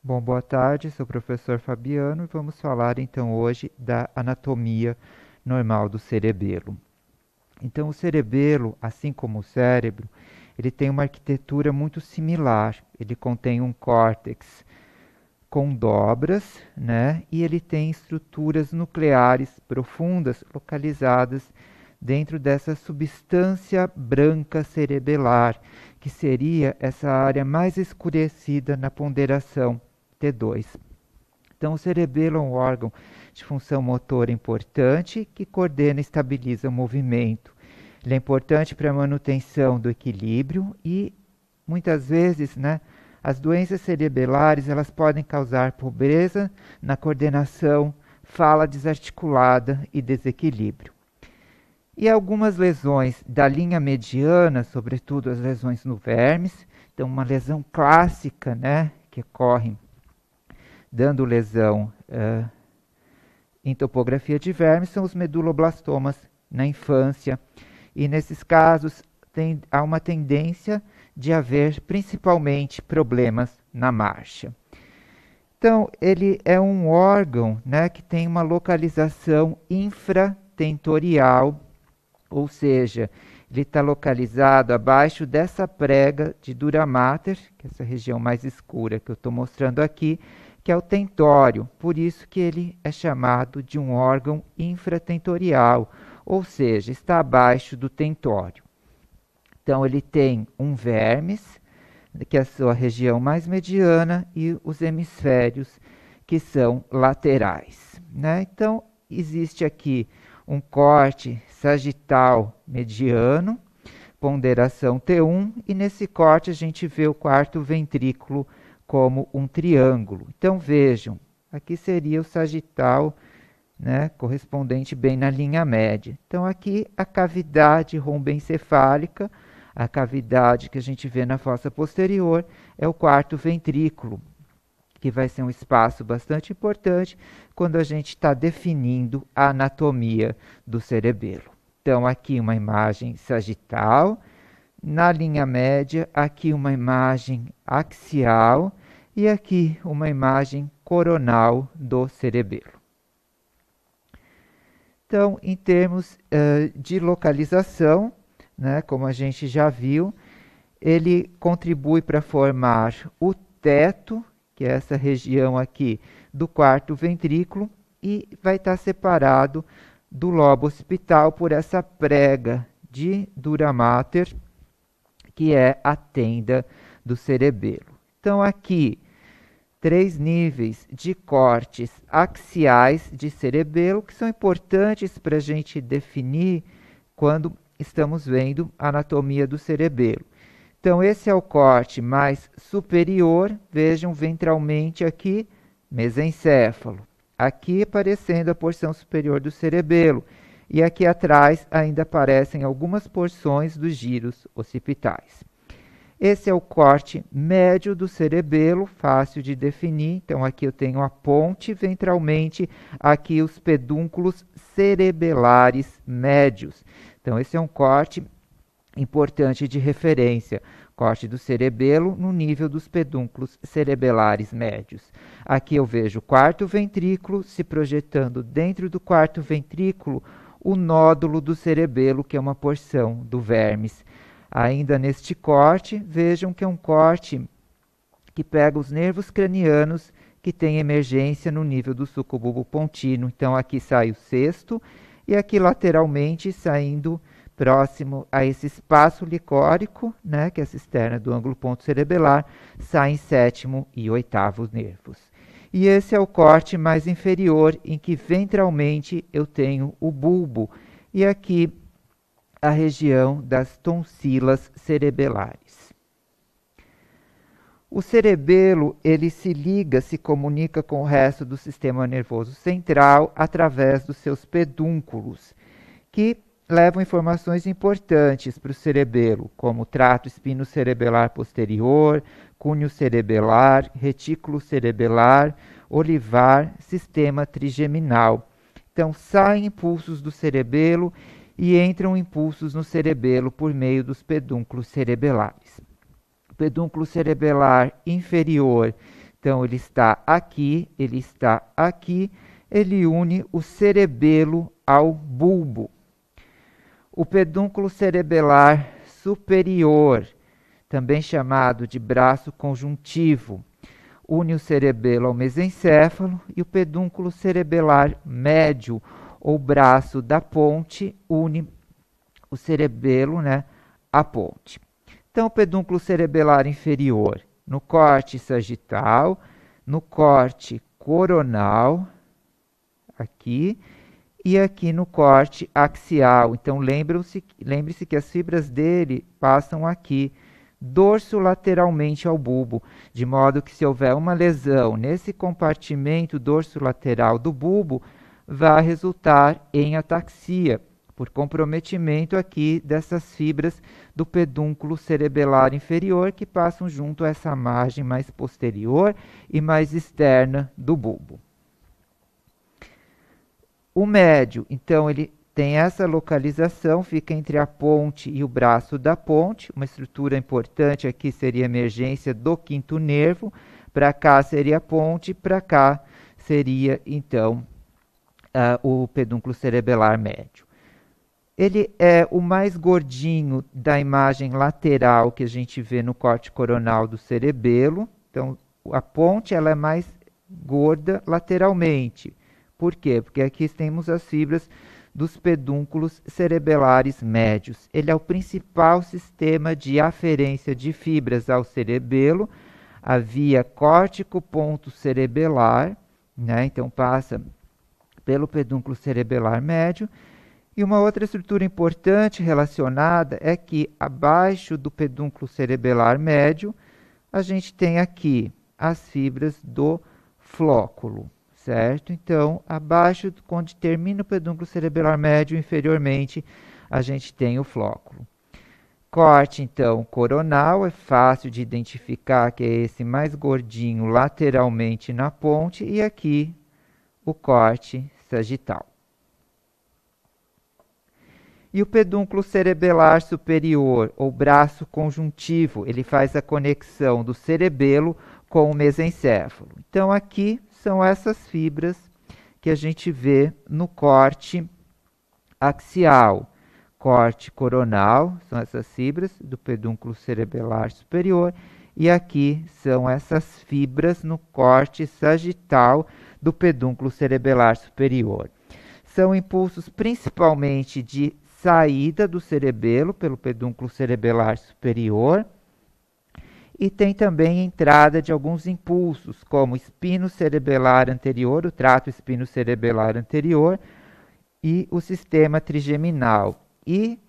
Bom, boa tarde, sou o professor Fabiano e vamos falar então hoje da anatomia normal do cerebelo. Então, o cerebelo, assim como o cérebro, ele tem uma arquitetura muito similar. Ele contém um córtex com dobras, né? E ele tem estruturas nucleares profundas localizadas dentro dessa substância branca cerebelar, que seria essa área mais escurecida na ponderação T2. Então, o cerebelo é um órgão de função motora importante que coordena e estabiliza o movimento. Ele é importante para a manutenção do equilíbrio e, muitas vezes, né, as doenças cerebelares elas podem causar pobreza na coordenação, fala desarticulada e desequilíbrio. E algumas lesões da linha mediana, sobretudo as lesões no vermes, então uma lesão clássica, né, que ocorre dando lesão em topografia de vermes, são os meduloblastomas na infância. E nesses casos há uma tendência de haver principalmente problemas na marcha. Então, ele é um órgão, né, que tem uma localização infratentorial, ou seja, ele está localizado abaixo dessa prega de dura mater, que é essa região mais escura que eu estou mostrando aqui, que é o tentório. Por isso que ele é chamado de um órgão infratentorial, ou seja, está abaixo do tentório. Então, ele tem um vermes, que é a sua região mais mediana, e os hemisférios, que são laterais, né? Então, existe aqui um corte sagital mediano, ponderação T1, e nesse corte a gente vê o quarto ventrículo como um triângulo. Então vejam, aqui seria o sagital, né, correspondente bem na linha média. Então aqui a cavidade romboencefálica, a cavidade que a gente vê na fossa posterior, é o quarto ventrículo, que vai ser um espaço bastante importante quando a gente está definindo a anatomia do cerebelo. Então, aqui uma imagem sagital, na linha média, aqui uma imagem axial e aqui uma imagem coronal do cerebelo. Então, em termos de localização, né, como a gente já viu, ele contribui para formar o teto, que é essa região aqui do quarto ventrículo, e vai estar separado do lobo occipital por essa prega de dura mater, que é a tenda do cerebelo. Então, aqui, 3 níveis de cortes axiais de cerebelo, que são importantes para a gente definir quando estamos vendo a anatomia do cerebelo. Então, esse é o corte mais superior, vejam ventralmente aqui, mesencéfalo. Aqui aparecendo a porção superior do cerebelo. E aqui atrás ainda aparecem algumas porções dos giros occipitais. Esse é o corte médio do cerebelo, fácil de definir. Então, aqui eu tenho a ponte ventralmente, aqui os pedúnculos cerebelares médios. Então, esse é um corte importante de referência, corte do cerebelo no nível dos pedúnculos cerebelares médios. Aqui eu vejo o quarto ventrículo se projetando dentro do quarto ventrículo o nódulo do cerebelo, que é uma porção do vermes. Ainda neste corte, vejam que é um corte que pega os nervos cranianos que tem emergência no nível do sucobulbo pontino. Então aqui sai o sexto e aqui lateralmente saindo próximo a esse espaço licórico, né, que é a cisterna do ângulo ponto cerebelar, saem sétimo e oitavo nervos. E esse é o corte mais inferior, em que ventralmente eu tenho o bulbo, e aqui a região das tonsilas cerebelares. O cerebelo, ele se liga, se comunica com o resto do sistema nervoso central através dos seus pedúnculos, que levam informações importantes para o cerebelo, como trato espinocerebelar posterior, cúneo cerebelar, retículo cerebelar, olivar, sistema trigeminal. Então, saem impulsos do cerebelo e entram impulsos no cerebelo por meio dos pedúnculos cerebelares. O pedúnculo cerebelar inferior Então, ele está aqui, ele está aqui, ele une o cerebelo ao bulbo. O pedúnculo cerebelar superior, também chamado de braço conjuntivo, une o cerebelo ao mesencéfalo, e o pedúnculo cerebelar médio, ou braço da ponte, une o cerebelo, né, à ponte. Então, o pedúnculo cerebelar inferior, no corte sagital, no corte coronal, aqui, e aqui no corte axial. Então, lembre-se que as fibras dele passam aqui, dorsolateralmente ao bulbo, de modo que se houver uma lesão nesse compartimento dorsolateral do bulbo, vai resultar em ataxia, por comprometimento aqui dessas fibras do pedúnculo cerebelar inferior, que passam junto a essa margem mais posterior e mais externa do bulbo. O médio, então, ele tem essa localização, fica entre a ponte e o braço da ponte. Uma estrutura importante aqui seria a emergência do quinto nervo. Para cá seria a ponte, para cá seria, então, o pedúnculo cerebelar médio. Ele é o mais gordinho da imagem lateral que a gente vê no corte coronal do cerebelo. Então, a ponte ela é mais gorda lateralmente. Por quê? Porque aqui temos as fibras dos pedúnculos cerebelares médios. Ele é o principal sistema de aferência de fibras ao cerebelo, a via córtico-ponto cerebelar, né? Então passa pelo pedúnculo cerebelar médio. E uma outra estrutura importante relacionada é que abaixo do pedúnculo cerebelar médio, a gente tem aqui as fibras do flóculo. Certo? Então, abaixo, onde termina o pedúnculo cerebelar médio, inferiormente, a gente tem o flóculo. Corte, então, coronal, é fácil de identificar que é esse mais gordinho lateralmente na ponte, e aqui o corte sagital. E o pedúnculo cerebelar superior, ou braço conjuntivo, ele faz a conexão do cerebelo com o mesencéfalo. Então, aqui são essas fibras que a gente vê no corte axial. Corte coronal, são essas fibras do pedúnculo cerebelar superior, e aqui são essas fibras no corte sagital do pedúnculo cerebelar superior. São impulsos principalmente de saída do cerebelo pelo pedúnculo cerebelar superior, e tem também entrada de alguns impulsos, como espino cerebelar anterior, o trato espinocerebelar anterior e o sistema trigeminal. E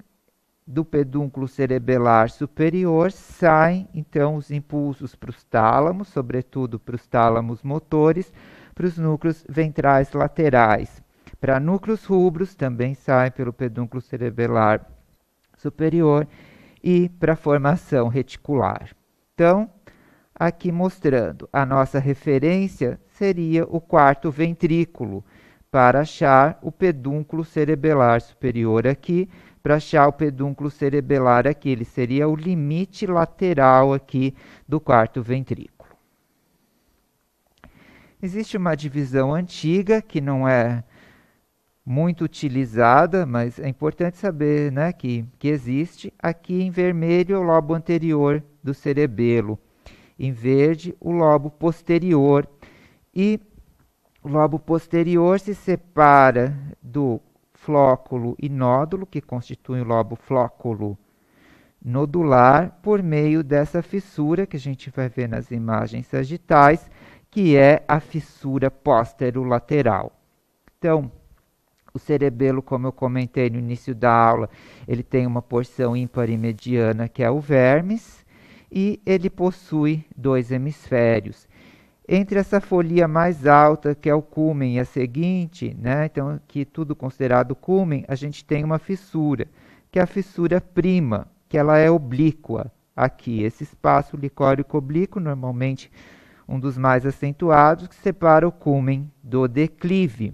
do pedúnculo cerebelar superior saem, então, os impulsos para os tálamos, sobretudo para os tálamos motores, para os núcleos ventrais laterais. Para núcleos rubros também saem pelo pedúnculo cerebelar superior e para a formação reticular. Então, aqui mostrando, a nossa referência seria o quarto ventrículo, para achar o pedúnculo cerebelar superior aqui, para achar o pedúnculo cerebelar aqui. Ele seria o limite lateral aqui do quarto ventrículo. Existe uma divisão antiga que não é muito utilizada, mas é importante saber, né, que existe. Aqui em vermelho é o lobo anterior do cerebelo, em verde o lobo posterior, e o lobo posterior se separa do flóculo e nódulo, que constitui o lobo flóculo nodular, por meio dessa fissura que a gente vai ver nas imagens sagitais, que é a fissura posterolateral. Então, o cerebelo, como eu comentei no início da aula, ele tem uma porção ímpar e mediana, que é o vermes, e ele possui dois hemisférios. Entre essa folia mais alta, que é o cúmen, e a seguinte, né, então aqui tudo considerado cúmen, a gente tem uma fissura, que é a fissura prima, que ela é oblíqua. Aqui, esse espaço licórico oblíquo, normalmente um dos mais acentuados, que separa o cúmen do declive.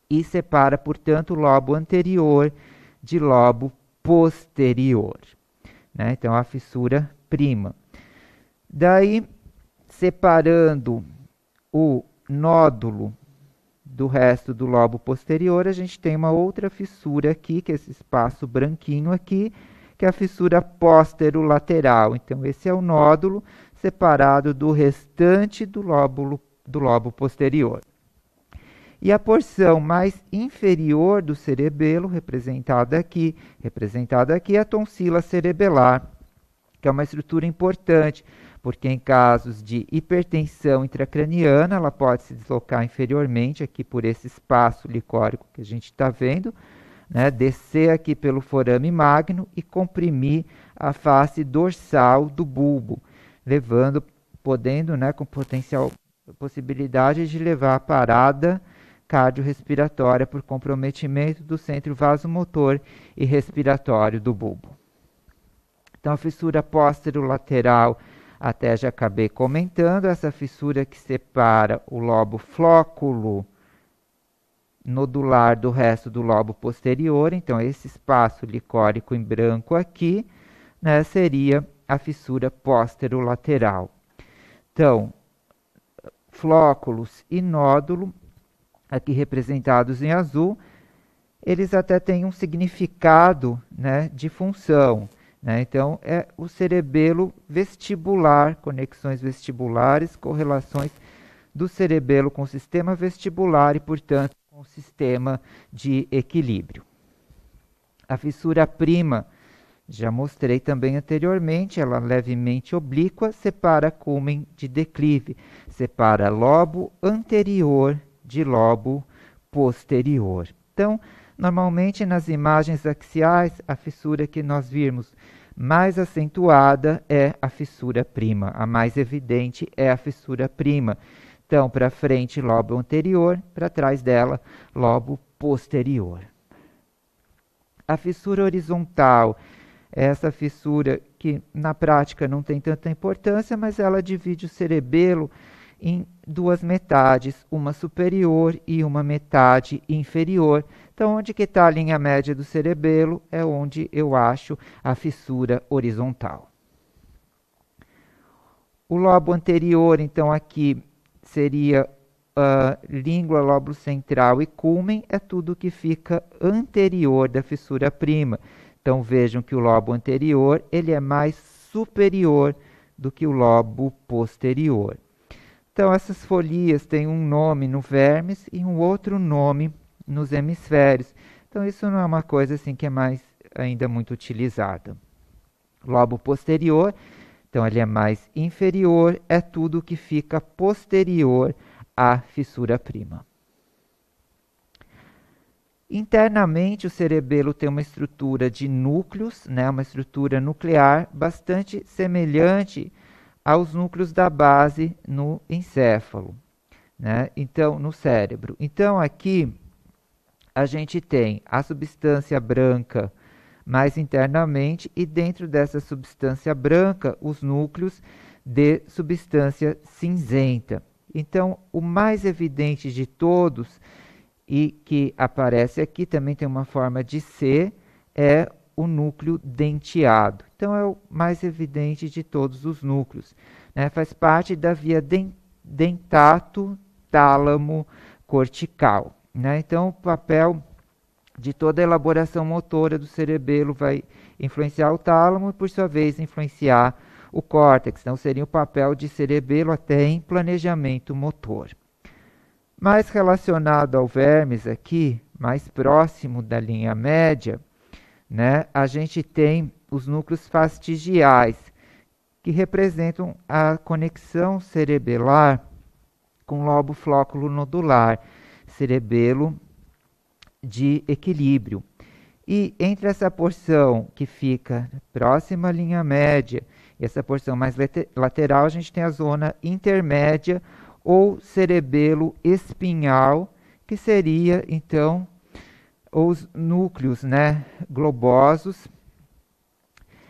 E separa, portanto, o lobo anterior de lobo posterior. Né? Então, a fissura prima. Daí, separando o nódulo do resto do lobo posterior, a gente tem uma outra fissura aqui, que é esse espaço branquinho aqui, que é a fissura póstero-lateral. Então, esse é o nódulo separado do restante do lobo posterior. E a porção mais inferior do cerebelo, representada aqui, é a tonsila cerebelar, que é uma estrutura importante, porque em casos de hipertensão intracraniana, ela pode se deslocar inferiormente aqui por esse espaço licórico que a gente está vendo, né, descer aqui pelo forame magno e comprimir a face dorsal do bulbo, podendo, né, com possibilidade de levar a parada cardiorrespiratória por comprometimento do centro vasomotor e respiratório do bulbo. Então, a fissura póstero-lateral, até já acabei comentando, essa fissura que separa o lobo flóculo nodular do resto do lobo posterior. Então, esse espaço licórico em branco aqui, né, seria a fissura póstero-lateral. Então, flóculos e nódulo, aqui representados em azul, eles até têm um significado, né, de função. Né? Então, é o cerebelo vestibular, conexões vestibulares, correlações do cerebelo com o sistema vestibular e, portanto, com o sistema de equilíbrio. A fissura prima, já mostrei também anteriormente, ela levemente oblíqua, separa cúmen de declive, separa lobo anterior de lobo posterior. Então, normalmente nas imagens axiais, a fissura que nós vimos mais acentuada é a fissura prima, a mais evidente é a fissura prima. Então, para frente, lobo anterior, para trás dela, lobo posterior. A fissura horizontal é essa fissura que na prática não tem tanta importância, mas ela divide o cerebelo em duas metades, uma superior e uma metade inferior. Então, onde que está a linha média do cerebelo é onde eu acho a fissura horizontal. O lobo anterior, então, aqui seria língua, lóbulo central e cúmen, é tudo que fica anterior da fissura prima. Então, vejam que o lobo anterior ele é mais superior do que o lobo posterior. Então, essas folias têm um nome no vermes e um outro nome nos hemisférios. Então, isso não é uma coisa assim que é mais ainda muito utilizada. Lobo posterior, então ele é mais inferior, é tudo que fica posterior à fissura prima. Internamente, o cerebelo tem uma estrutura de núcleos, né, uma estrutura nuclear bastante semelhante aos núcleos da base no encéfalo, né? Então, no cérebro. Então, aqui a gente tem a substância branca mais internamente e dentro dessa substância branca os núcleos de substância cinzenta. Então, o mais evidente de todos e que aparece aqui, também tem uma forma de C, é o núcleo denteado. Então, é o mais evidente de todos os núcleos, né? Faz parte da via dentato-tálamo-cortical, né? Então, o papel de toda a elaboração motora do cerebelo vai influenciar o tálamo e, por sua vez, influenciar o córtex. Então, seria o papel de cerebelo até em planejamento motor. Mais relacionado ao vermes aqui, mais próximo da linha média, né, a gente tem os núcleos fastigiais, que representam a conexão cerebelar com o lobo flóculo nodular, cerebelo de equilíbrio. E entre essa porção que fica próxima à linha média e essa porção mais lateral, a gente tem a zona intermédia ou cerebelo espinhal, que seria, então, os núcleos, né, globosos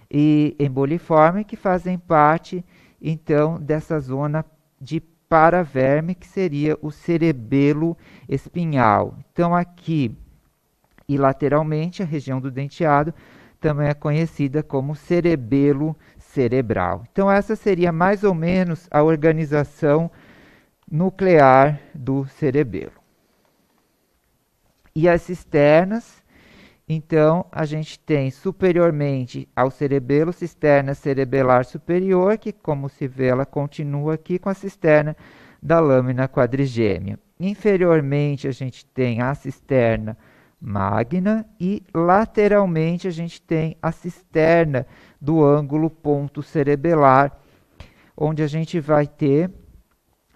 e emboliforme, que fazem parte, então, dessa zona de paraverme, que seria o cerebelo espinhal. Então, aqui e lateralmente, a região do denteado também é conhecida como cerebelo cerebral. Então essa seria mais ou menos a organização nuclear do cerebelo. E as cisternas, então a gente tem superiormente ao cerebelo, cisterna cerebelar superior, que como se vê ela continua aqui com a cisterna da lâmina quadrigêmea. Inferiormente a gente tem a cisterna magna e lateralmente a gente tem a cisterna do ângulo ponto cerebelar, onde a gente vai ter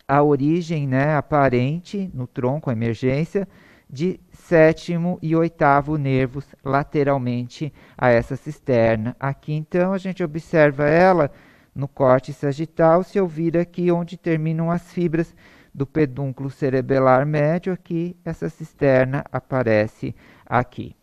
a origem, né, aparente no tronco, a emergência, de sétimo e oitavo nervos lateralmente a essa cisterna. Aqui então a gente observa ela no corte sagital, se eu vir aqui onde terminam as fibras do pedúnculo cerebelar médio, aqui essa cisterna aparece aqui.